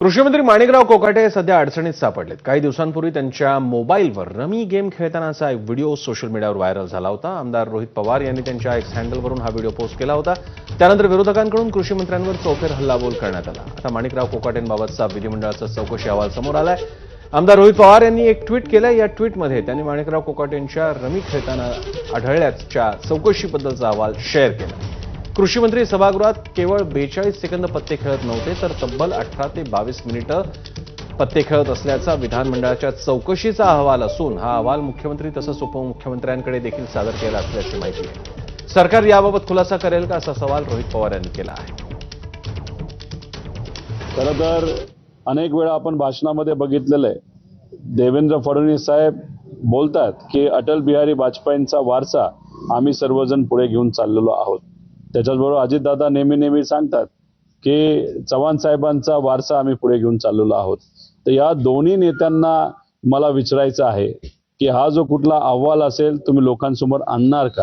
कृषी मंत्री माणिकराव कोकाटे सध्या अडचणीत सापडलेत। काही दिवसांपूर्वी त्यांच्या मोबाईलवर रमी गेम खेळतानाचा एक व्हिडिओ सोशल मीडियावर व्हायरल झाला होता। आमदार रोहित पवार यांनी त्यांच्या एक्स हँडलवरून हा व्हिडिओ पोस्ट केला होता। त्यानंतर विरोधकांकडून कृषी मंत्र्यांवर चौफेर हल्लाबोल करण्यात आला। आता माणिकराव कोकाटेंबाबतचा विधिमंडळाचा चौकशी अहवाल समोर आलाय। आमदार रोहित पवार यांनी एक ट्विट केलं। या ट्विटमध्ये त्यांनी माणिकराव कोकाटेंच्या रमी खेळताना आढळल्याच्या चौकशीबद्दलचा अहवाल शेअर केला। कृषी मंत्री सभागृहात केवळ 42 सेकंद पत्ते खेळत नव्हते, तर तब्बल 18 ते 22 मिनिटं पत्ते खेळत असल्याचा विधानमंडळाच्या चौकशीचा अहवाल असून हा अहवाल मुख्यमंत्री तसंच उपमुख्यमंत्र्यांकडे देखील सादर केला असल्याची माहिती आहे। सरकार याबाबत खुलासा करेल का, असा सवाल रोहित पवार यांनी केला आहे। खरं तर अनेक वेळा आपण भाषणामध्ये बघितलेलं आहे, देवेंद्र फडणवीस साहेब बोलतात की अटल बिहारी वाजपेयींचा वारसा आम्ही सर्वजण पुढे घेऊन चाललेलो आहोत। त्याच्याचबरोबर अजितदादा नेहमी सांगतात की चव्हाण साहेबांचा वारसा आम्ही पुढे घेऊन चाललेलो आहोत। तर या दोन्ही नेत्यांना मला विचारायचं आहे की हा जो कुठला अहवाल असेल तुम्ही लोकांसमोर आणणार का?